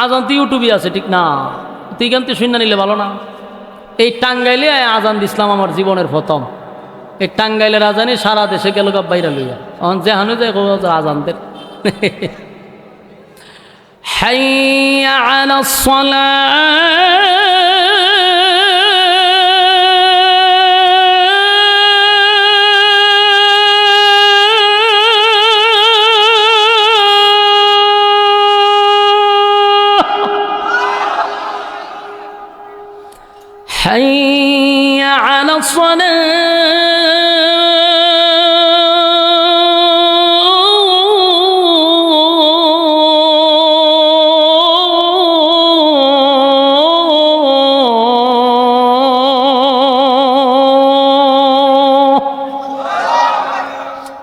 আজান তো ইউটিউবে আছে, ঠিক না? তুই কেন তুই শুনে নিলে ভালো না? এই টাঙ্গাইলে আজান দিছিলাম আমার জীবনের প্রথম। এই টাঙ্গাইলের আজানে সারা দেশে গেল বাইরা লইয়া, এখন যেহানো যে আজানদের হাইয়া আলাস সালাহ। حي على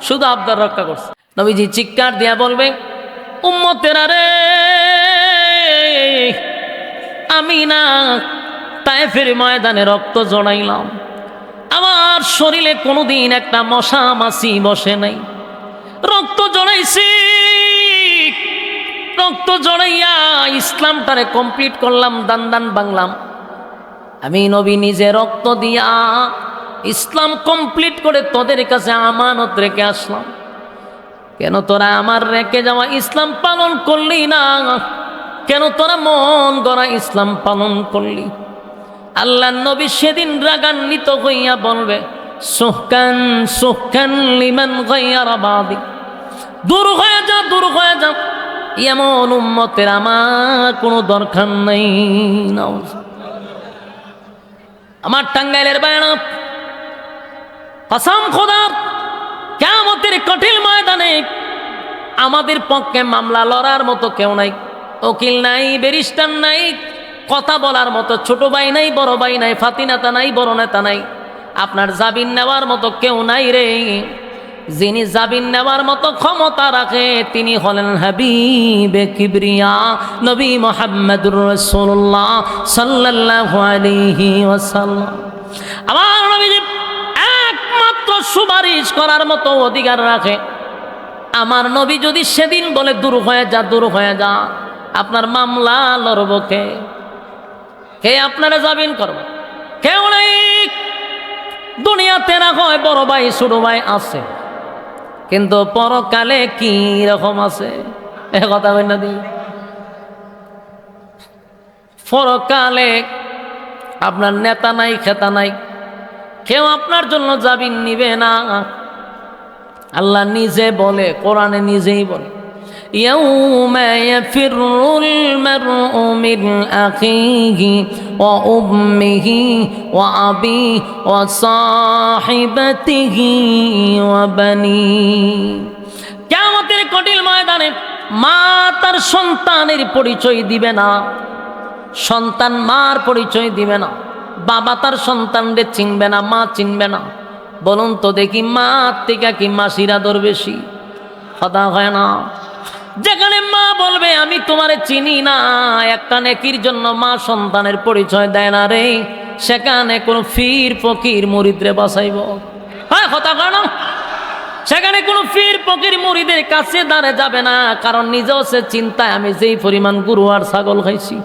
শুধু আবদার রক্ষা করছে। নবীজি চিৎকার দিয়া বলবে, উম্মতেরা রে, আমি না তায়েফের ময়দানে রক্ত জড়াইলাম, আমার শরীরে কোনোদিন একটা মশা মাছি বসে নাই। রক্ত জড়াইছি, রক্ত জড়াইয়া ইসলামটারে কমপ্লিট করলাম, দান দান বাংলাম। আমি নবী নিজে রক্ত দিয়া ইসলাম কমপ্লিট করে তোদের কাছে আমানত রেখে আসলাম। কেন তোরা আমার রেখে যাওয়া ইসলাম পালন করলি না? কেন তোরা মন গড়া ইসলাম পালন করলি? আল্লাহ নবী সেদিন রাগান্বিত হইয়া বলবে, সুহকান সুহকান লিমান গায়রা বাদি, দূর হয়ে যা, দূর হয়ে যা, এমন উম্মতের আমার কোনো দরকার নাই। আমার টাঙ্গাইলের বায়না, কসম খোদার, কিয়ামতের কঠিন ময়দানে আমাদের পক্ষে মামলা লড়ার মতো কেউ নাই, উকিল নাই, ব্যারিস্টার নাই, কথা বলার মতো ছোট ভাই নাই, বড় ভাই নাই, ফাতি নেতা নাই, বড় নেতা নাই, আপনার জামিন নেওয়ার মতো কেউ নাই রে। যিনি জামিন নেওয়ার মতো ক্ষমতা রাখে তিনি হলেন হাবিবে কিবরিয়া নবী মুহাম্মদুর রাসূলুল্লাহ সাল্লাল্লাহু আলাইহি ওয়াসাল্লাম। আমার নবীজি একমাত্র সুপারিশ করার মতো অধিকার রাখে। আমার নবী যদি সেদিন বলে দূর হয়ে যা, দূর হয়ে যা, আপনার মামলা লড়ব কে? কে আপনারা জামিন করবে? কেউ নেই। দুনিয়াতে না হয় বড় ভাই ছোট ভাই আছে, কিন্তু পরকালে কি রকম আছে এ কথা বল না দি। পরকালে আপনার নেতা নাই, খেতা নাই, কেউ আপনার জন্য জামিন নিবে না। আল্লাহ নিজে বলে, কোরআনে নিজেই বলে, ইয়াউমা ইয়াফিরুল মারউ মিন আখিহি ওয়া উম্মিহি ওয়া আবিহি ওয়া সাহিবাতিহি ওয়া বানি। কিয়ামতের কঠিন ময়দানে মা তার সন্তানের পরিচয় দিবে না, সন্তান মার পরিচয় দিবে না, বাবা তার সন্তানদের চিনবে না, মা চিনবে না। বলুন তো দেখি, মা থেকে কি মাসির আদর বেশি? কথা হয় না? যেখানে মা বলবে আমি তোমারে চিনি না, একটা নেকির জন্য মা সন্তানের পরিচয় দেয় না রে, সেখানে কোন ফির ফকির মুরিদরে বাঁচাইব? হ্যাঁ, কথা হয় না? সেখানে কোন ফির ফকির মুরিদের কাছে দাঁড়ে যাবে না, কারণ নিজেও সে চিন্তায় আমি যেই পরিমাণ গরু আর ছাগল খাইছি,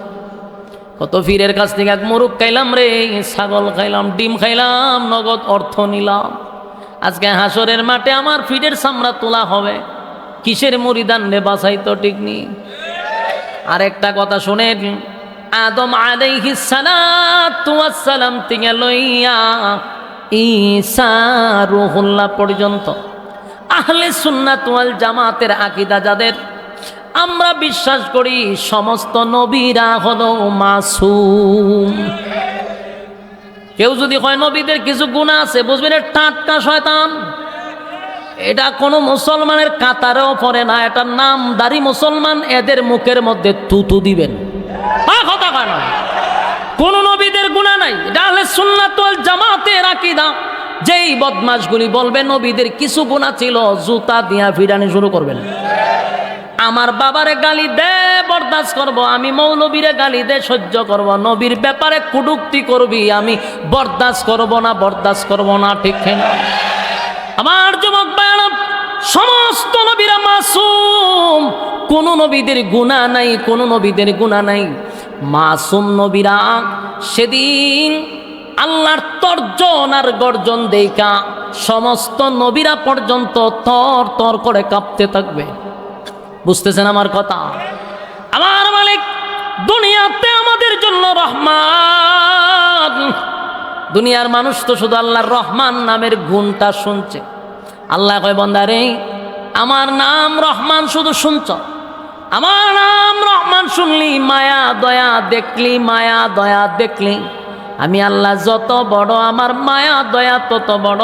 কত ফিরের কাছ থেকে এক মোরগ খাইলাম রে, ছাগল খাইলাম, ডিম খাইলাম, নগদ অর্থ নিলাম। আজকে হাসরের মাঠে আমার ফিরের চামড়া তোলা হবে, কিসের মুরিদান রে বাছাই তো ঠিক নেই। আরেকটা কথা শোনেন, আদম আলাইহিস সালাতু ওয়াস সালাম থেকে লইয়া ঈসা রূহুল্লাহ পর্যন্ত আহলে সুন্নাত ওয়াল জামাতের আকীদা যাদের, আমরা বিশ্বাস করি সমস্ত নবীরা হলো মাসুম। কেউ যদি হয় নবীদের কিছু গুনাহ আছে, বুঝবেন এটা টাটকা শয়তান, এটা কোনো মুসলমানের কাতারেও পড়ে না, এটা নামদারি মুসলমান, এদের মুখের মধ্যে তুতু দিবেন। কথা কয় না, কোন নবীদের গুনাহ নাই, এটা আহলে সুন্নাত ওয়াল জামাতের আকীদা। যেই বদমাশগুলি বলবে নবীদের কিছু গুনাহ ছিল, জুতা দিয়া ফিরানি শুরু করবেন। আমার বাবারে গালি দে বরদাস্ত করব, আমি মৌলবীরে গালি দে সহ্য করব, নবীর ব্যাপারে কুটুক্তি করবি আমি বরদাস্ত করব না, বরদাস্ত করব না, ঠিক না? আমার যুবক ভাইরা, সমস্ত নবীরা মাসুম, কোন নবীদের গুনাহ নাই, কোন নবীদের গুনাহ নাই। মাসুম নবীরা সেদিন আল্লাহর তর্জন আর গর্জন দেখা সমস্ত নবীরা পর্যন্ত তর তর করে কাঁপতে থাকবে। বুঝতেছেন আমার কথা? আমার মালিক দুনিয়াতে আমাদের জন্য রহমান। দুনিয়ার মানুষ তো শুধু আল্লাহর রহমান নামের গুণটা শুনছে। আল্লাহ কয়, বান্দারে আমার নাম রহমান শুধু শুনছ, আমার নাম রহমান শুনলি, মায়া দয়া দেখলি, মায়া দয়া দেখলি। আমি আল্লাহ যত বড়, আমার মায়া দয়া তত বড়।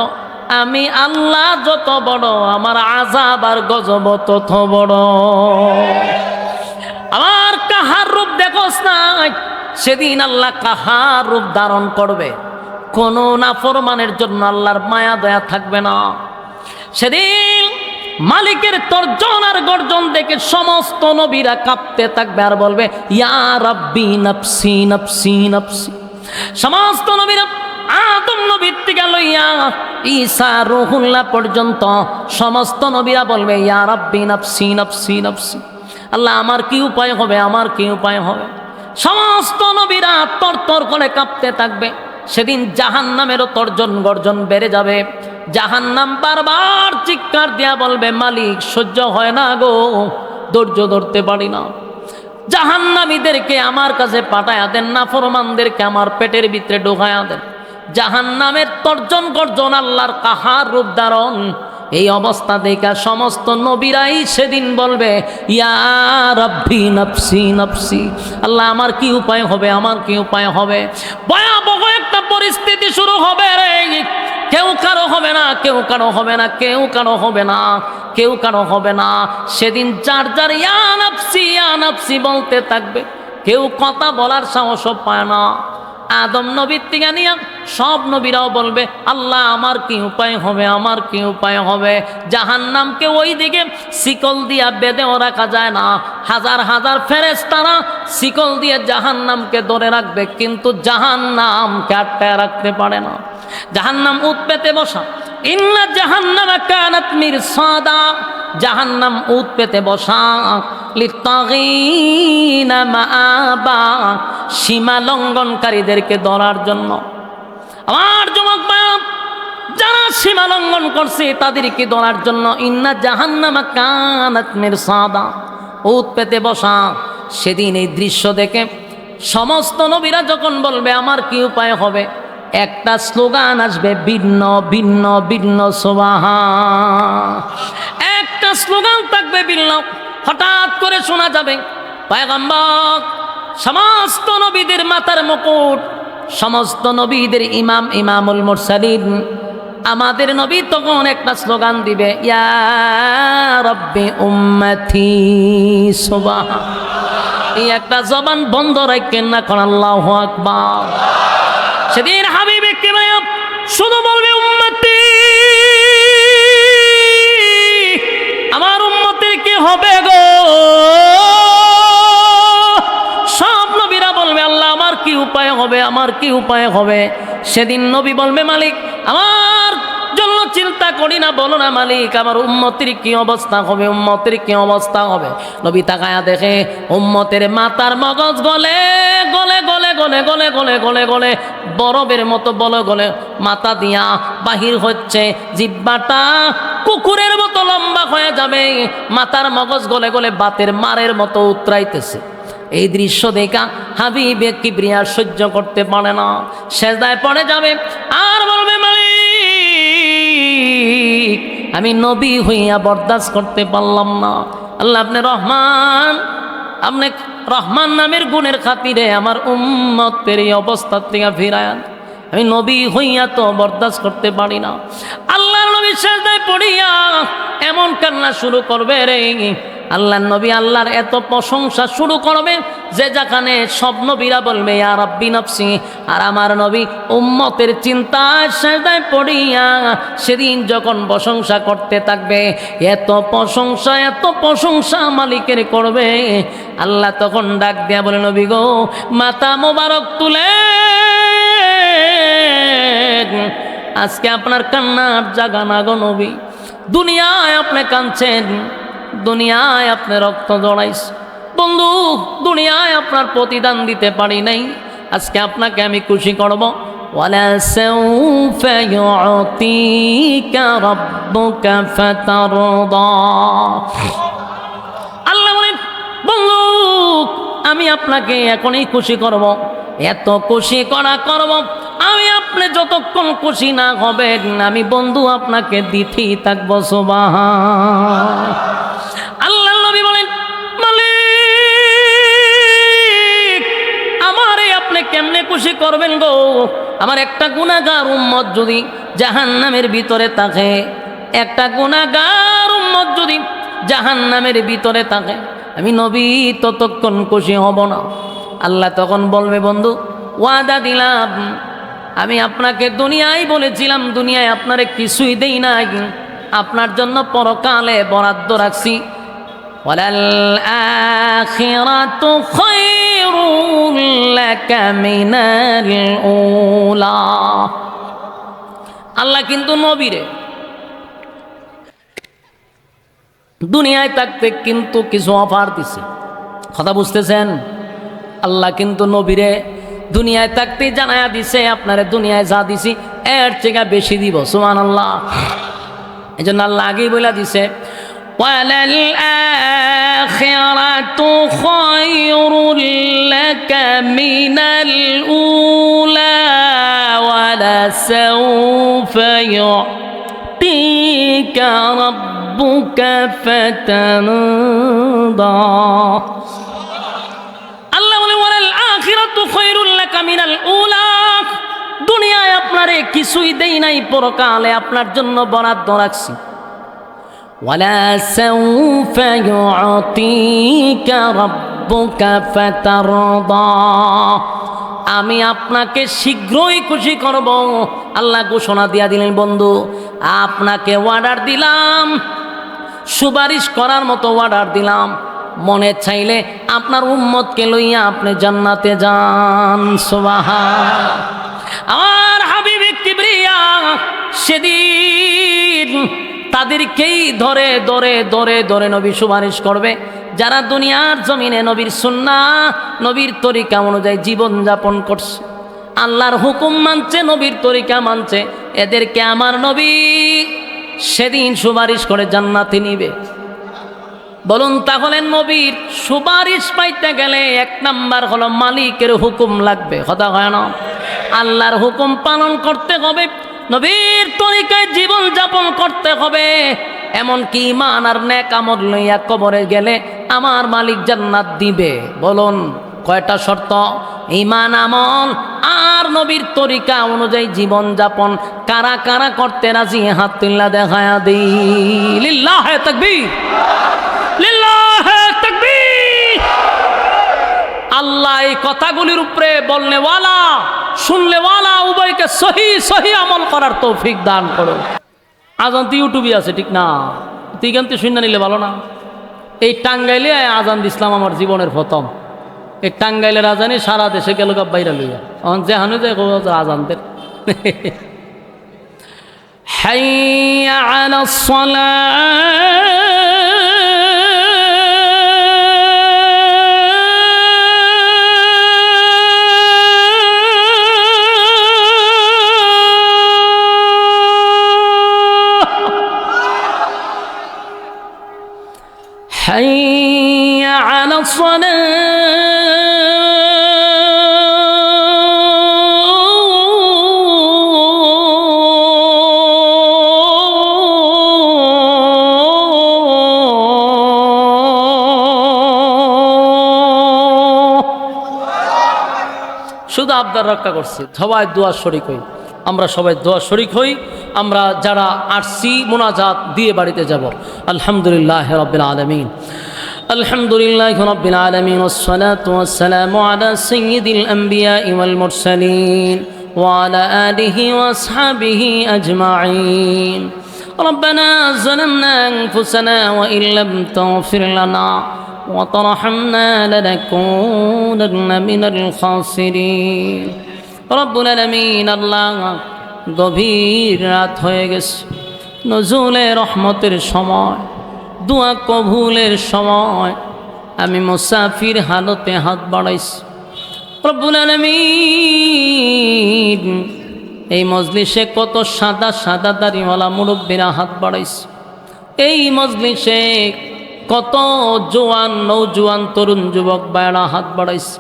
আমি আল্লাহ যত বড়, আমার আযাব আর গজব তত বড়। আমার কাহার রূপ দেখোস না, সেদিন আল্লাহ কাহার রূপ ধারণ করবে। কোন নাফরমানের জন্য আল্লাহর মায়া দয়া থাকবে না। সেদিন মালিকের তর্জন আর গর্জন দেখে সমস্ত নবীরা কাঁপতে থাকবে আর বলবে, ইয়া রাব্বি নফসি নফসি নফসি। সমস্ত নবীরা আদম নবীর থেকে লইয়া ঈসা রূহুল্লাহ পর্যন্ত সমস্ত নবীরা বলবে, ইয়া রাব্বি নফসি নফসি নফসি। আল্লাহ আমার কি উপায় হবে, আমার কি উপায় হবে। সমস্ত নবীরা তর তর করে কাঁপতে থাকবে। সেদিন জাহান্নামেরও তর্জন গর্জন বেড়ে যাবে। জাহান্নাম বারবার চিৎকার দিয়া বলবে, মালিক সহ্য হয় না গো, ধৈর্য ধরতে পারি না। জাহান্নামীদেরকে আমার কাছে পাঠায়া দেন, নাফরমানদেরকে আমার পেটের ভিতরে ঢোকায়া দেন। জাহান্নামের তর্জন গর্জন, আল্লাহর কাহার রূপ ধারণ। এই অবস্থা দেখা সমস্ত নবীরাই সেদিন বলবে, ইয়া রাব্বি নফসি নফসি। আল্লাহ আমার কি উপায় হবে, আমার কি উপায় হবে। ভয়াবহ একটা পরিস্থিতি শুরু হবে রে। কেউ কারো হবে না, কেউ কারো হবে না, কেউ কারো হবে না, কেউ কারো হবে না। সেদিন যার যার ইয়া নাফসি বলতে থাকবে। কেউ কথা বলার সাহসও পায় না। আদম নবীর থেকে নিয়ে সব নবীরাও বলবে, আল্লাহ আমার কি উপায় হবে, আমার কি উপায় হবে। জাহান্নামকে ওই দিকে শিকল দিয়া বেঁধেও রাখা যায় না। হাজার হাজার ফেরেশতারা শিকল দিয়ে জাহান্নামকে ধরে রাখবে, কিন্তু জাহান্নামকে আটকায় রাখতে পারে না। জাহান্নাম উৎ পেতে বসা, ইন্না জাহান্নামা কানাত মিরসাদা। জাহান্নাম উৎ পেতে বসা, লিত্তাগীনা মাআবা, সীমা লঙ্ঘনকারীদেরকে ধরার জন্য। আমার যুবক ভাই, যারা সীমা লঙ্ঘন করছে তাদেরকে ধরার জন্য ইন্না জাহান্নামা কানাত মিরসাদা, উৎ পেতে বসা। সেদিন এই দৃশ্য দেখে সমস্ত নবীরা যখন বলবে আমার কি উপায় হবে, একটা স্লোগান আসবে, ভিন্ন ভিন্ন ভিন্ন সুবহান। একটা স্লোগান থাকবে ভিন্ন। হঠাৎ করে শোনা যাবে, পয়গম্বর সমস্ত নবীদের মাথার মুকুট, সমস্ত নবীদের ইমাম, ইমামুল মুরসালিন, আমাদের নবী তখন একটা স্লোগান দিবে, ইয়া রাব্বি উম্মতি সুবহান। এই একটা জবান বন্ধ রাখেন না, কোন আল্লাহু আকবার। সেদিন হাবিব কিবরিয়া শুধু বলবে উম্মতি, আমার উম্মতের কি হবে গো। সব নবীরা বলবে, আল্লাহ আমার কি উপায় হবে, আমার কি উপায় হবে। সেদিন নবী বলবে, মালিক আমার জন্য চিন্তা করি না, বলো না মালিক আমার উম্মতের কি অবস্থা হবে, উম্মতের কি অবস্থা হবে। নবী তাকায়া দেখে উম্মতের মাথার মগজ গলে গলে গলে গলে গলে গলে গলে গলে বরফের মতো বলে গলে মাথা দিয়া বাহির হচ্ছে। জিহ্বাটা কুকুরের মতো লম্বা হয়ে যাবে, মাথার মগজ গলে গলে বাতের মারের মতো উতরাইতেছে। এই দৃশ্য দেখা হাবিবে কিবরিয়া সহ্য করতে পারে না, সেজদায় পড়ে যাবে আর বলবে, মালিক আমি নবী হইয়া বরদাস্ত করতে পারলাম না। আল্লাহ আপনি রহমান, আপনি রহমান নামের গুণের খাতিরে আমার উম্মতের এই অবস্থা থেকে ফিরায়ান। আমি নবী হইয়া তো বরদাস্ত করতে পারি না। আল্লাহর নবী সেজদায় পড়িয়া এমন কান্না শুরু করবে রে, আল্লাহর নবী আল্লাহর এত প্রশংসা শুরু করবে যে যেখানে সব নবীরা বলবে ইয়া রাব্বি নফসি, আর আমার নবী উম্মতের চিন্তায় সেজদায় পড়িয়া সেদিন যখন প্রশংসা করতে থাকবে, এত প্রশংসা মালিকের করবে। আল্লাহ তখন ডাক দিয়া বলে, নবী গো মাথা মোবারক তুলে, আজকে আপনার কান্নার জাগা না গো নবী। দুনিয়ায় আপনি কাঁদছেন, দুনিয়ায় আপনি রক্ত জড়াইছেন। বন্ধু, দুনিয়ায় আপনার প্রতিদান দিতে পারি নাই, আজকে আপনাকে আমি খুশি করব। ওয়ালা সাউফা ইউতিকা রাব্বুকা ফাতারদা। আল্লাহ বলেন, বন্ধু আমি আপনাকে এখনই খুশি করব, এত খুশি করব, আমি আপনি যতক্ষণ খুশি না হবেন আমি বন্ধু আপনাকে দিতেই থাকবো। সুবহান আল্লাহ। নবী বলেন, মালিক আমারে আপনি কেমনে খুশি করবেন গো? আমার একটা গুনাহগার উম্মত যদি জাহান্নামের ভিতরে থাকে, একটা গুনাহগার উম্মত যদি জাহান্নামের ভিতরে থাকে, আমি নবী ততক্ষণ খুশি হব না। আল্লাহ তখন বলবে, বন্ধু ওয়াদা দিলাম, আমি আপনাকে দুনিয়ায় বলেছিলাম দুনিয়ায় আপনারে কিছুই দেই নাই, আপনার জন্য পরকালে বরাদ্দ রাখছি। ওয়ালাল আখিরাতু খায়রুল লাকা মিনাল উলা। আল্লাহ কিন্তু নবীরে দুনিয়ায় থাকতে কিন্তু কিছু অফার দিছে। কথা বুঝতেছেন? আল্লাহ কিন্তু নবীরে দুনিয়ায় থাকতে জানায়া দিছে, আপনারে দুনিয়ায় যা দিছি এর থেকে বেশি দিব। সুবহানাল্লাহ। এই জন্য আল্লাহ আগেই বলে দিছে, ওয়ালাল আখিরাতু খায়রুল লাকা মিনাল উলা ওয়ালা সাউফা ইউতিকা রাব্বুকা ফাতারদা। আল্লাহ বলে, ওয়ালাল আখিরাতু খায়রুল লাকা মিনাল উলা। দুনিয়ায় আপনারে কিছুই দেই নাই, পরকালে আপনার জন্য বরাদ্দ রাখছি। ওয়ালা সাউফা ইউতিকা রাব্বুকা ফাতারদা। আমি আপনাকে শীঘ্রই খুশি করব। আল্লাহ ঘোষণা দিয়া দিলেন, বন্ধু আপনাকে অর্ডার দিলাম, সুপারিশ করার মতো অর্ডার দিলাম, মনে চাইলে আপনার উম্মতকে লইয়া আপনি জান্নাতে যান। সুবহান। আমার হাবিব কিবরিয়া সেদিন তাদেরকেই ধরে ধরে ধরে ধরে নবী সুপারিশ করবে, যারা দুনিয়ার জমিনে নবীর সুন্নাহ নবীর তরিকা অনুযায়ী জীবন যাপন করছে, আল্লাহর হুকুম মানছে, নবীর তরিকা মানছে, এদেরকে আমার নবী সেদিন সুপারিশ করে জান্নাতে নিবে। বলুন তাহলে নবীর সুপারিশ পাইতে গেলে এক নাম্বার হলো মালিকের হুকুম লাগবে। কথা হয় না? আল্লাহর হুকুম পালন করতে হবে, নবীর তরিকায় জীবন যাপন করতে হবে, এমনকি ঈমান আর নেক আমল লইয়া কবরে গেলে আমার মালিক জান্নাত দিবে। বলুন কয়টা শর্ত? ঈমান, আমল আর নবীর তরিকা অনুযায়ী জীবন যাপন কারা কারা করতে রাজি? হাত তুল্লা দেখায়া দিই। লিল্লাহে তাকবীর, লিল্লাহে তাকবীর। আল্লাহ এই কথাগুলির উপরে বলনে ওয়ালা শুনলে ওয়ালা উভয়কে সহি সহি আমল করার তৌফিক দান করো। আজান তো ইউটিউবে আছে, ঠিক না? তুই কিন্তু শুনে নিলে ভালো না? এই টাঙ্গাইলে আজান দিছিলাম আমার জীবনের প্রথম। এই টাঙ্গাইলের আজানে সারা দেশে গেল বাইরা লইয়া, যে হানু যে আজানদের হাইয়া আলাস সালাহ। حي على শুধু আবদার রক্ষা করছি, সবাই দোয়া শরিক হই, আমরা সবাই দোয়া শরিক হই। আমরা যারা আসছি মোনাজাত দিয়ে বাড়িতে যাব। আলহামদুলিল্লাহ রাব্বিল আলামিন, আলহামদুলিল্লাহ রাব্বিল আলামিন, ওয়াসসালাতু ওয়াসসালামু আলা সাইয়্যিদিল আমবিয়া ওয়াল মুরসালিন ওয়া আলা আলিহি ওয়া আসহাবিহি আজমাইন। ربنا ظلمنا أنفسنا وإن لم تغفر لنا وترحمنا لنكونن من الخاسرين। رب العالمين, আল্লাহ গভীর রাত হয়ে গেছে, নজুলে রহমতের সময়, দোয়া কবুলের সময় আমি মুসাফির হালতে হাত বাড়াইছি। রব্বুল আলামিন এই মজলিসে কত সাদা সাদা দাড়িওয়ালা মুরব্বীরা হাত বাড়াইছে। এই মজলিসে কত জোয়ান নৌজোয়ান তরুণ যুবক ভাইরা হাত বাড়াইছে।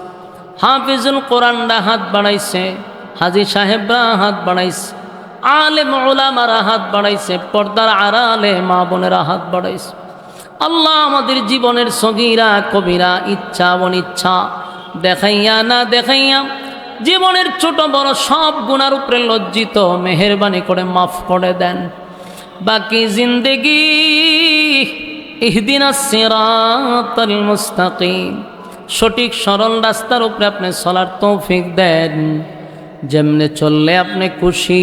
হাফিজুল কোরআনরা হাত বাড়াইছে, হাজী সাহেবরা হাত বাড়াইছে, আলেম উলামারা হাত বাড়াইছে, পর্দার আড়ালে মা বোনেরা হাত বাড়াইছে। আল্লাহ আমাদের জীবনের সগীরা কবিরা ইচ্ছা অনিচ্ছা দেখাইয়া না দেখাইয়া জীবনের ছোট বড় সব গুনার উপরে লজ্জিত মেহেরবানি করে মাফ করে দেন। বাকি জিন্দেগি ইহদিনাস সিরাতাল মুস্তাকিম, সঠিক সরল রাস্তার উপরে আপনি চলার তৌফিক দেন। যেমনে চললে আপনি খুশি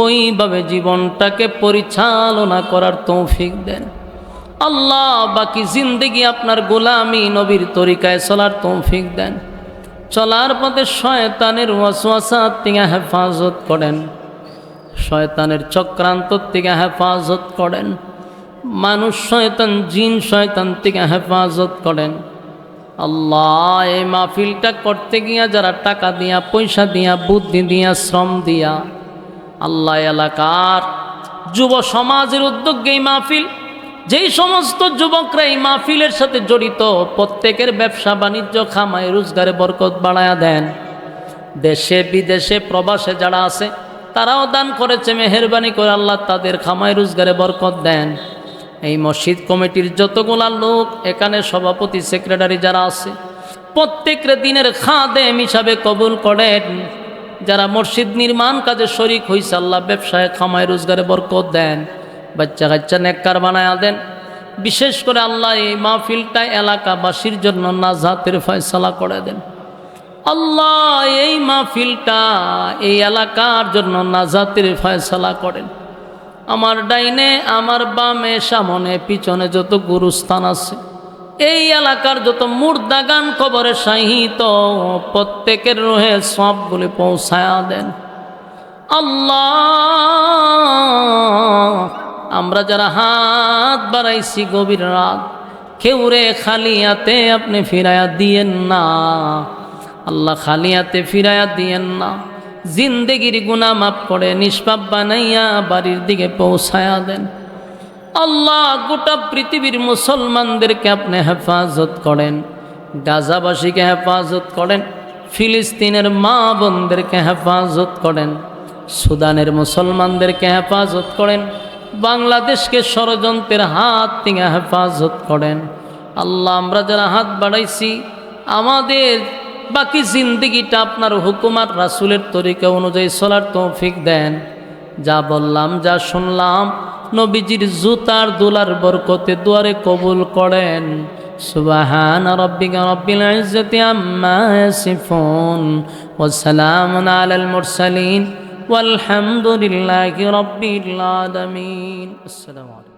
ওইভাবে জীবনটাকে পরিচালনা করার তৌফিক দেন। আল্লাহ বাকি জিন্দেগি আপনার গোলামি নবীর তরিকায় চলার তৌফিক দেন। চলার পথে শয়তানের ওয়াসওয়াসা থেকে হেফাজত করেন, শয়তানের চক্রান্ত থেকে হেফাজত করেন, মানুষ শয়তান জিন শয়তান থেকে হেফাজত করেন। আল্লাহ এই মাহফিলটা করতে গিয়া যারা টাকা দিয়া পয়সা দিয়া বুদ্ধি দিয়া শ্রম দিয়া আল্লাহ এলাকার যুব সমাজের উদ্যোগে এই মাহফিল, যেই সমস্ত যুবকরা এই মাহফিলের সাথে জড়িত প্রত্যেকের ব্যবসা বাণিজ্য খামাই রোজগারে বরকত বাড়ায়া দেন। দেশে বিদেশে প্রবাসে যারা আছে তারাও দান করেছে, মেহেরবানি করে আল্লাহ তাদের খামাই রোজগারে বরকত দেন। এই মসজিদ কমিটির যতগুলা লোক এখানে সভাপতি সেক্রেটারি যারা আছে প্রত্যেকের দিনের খাদেম হিসাবে কবুল করেন। যারা মসজিদ নির্মাণ কাজে শরিক হইছে আল্লাহ ব্যবসায় খামাই রোজগারে বরকত দেন, বাচ্চা কাচ্চা নেককার বানায়া দেন। বিশেষ করে আল্লাহ এই মাহফিলটা এলাকাবাসীর জন্য নাজাতের ফয়সালা করে দেন। আল্লাহ এই মাহফিলটা এই এলাকার জন্য নাজাতের ফয়সালা করেন। আমার ডাইনে আমার বামে সামনে পিছনে যত গুরুস্থান আছে, এই এলাকার যত মুর্দাগান কবরে শাহিত প্রত্যেকের রুহে সবগুলি পৌঁছায়া দেন। আল্লাহ আমরা যারা হাত বাড়াইছি গভীর রাত, কেউরে খালি হাতে আপনি ফিরাইয়া দিয়েন না আল্লাহ, খালি হাতে ফিরাইয়া দিয়েন না। জিন্দেগির গুনাহ মাফ করে নিষ্পাপ বানাইয়া বাড়ির দিকে পৌঁছায়া দেন। আল্লাহ গোটা পৃথিবীর মুসলমানদেরকে আপনি হেফাজত করেন, গাজাবাসীকে হেফাজত করেন, ফিলিস্তিনের মা বোনদেরকে হেফাজত করেন, সুদানের মুসলমানদেরকে হেফাজত করেন, বাংলাদেশকে ষড়যন্ত্রের হাত থেকে হেফাজত করেন। আল্লাহ আমরা যারা হাত বাড়াইছি আমাদের বাকি জিন্দেগিটা আপনার হুকুমাত রাসূলের তরিকা অনুযায়ী চলার তৌফিক দেন। যা বললাম যা শুনলাম নবীজির জুতার দুলার বরকতে দুয়ারে কবুল করেন। সুবহানা রাব্বিকা রাব্বিল ইজ্জাতি আম্মা ইয়াসিফুন ওয়া সালামুন আলাল মুরসালিন ওয়ালহামদুলিল্লাহি রাব্বিল আলামিন। আসসালামু আলাইকুম।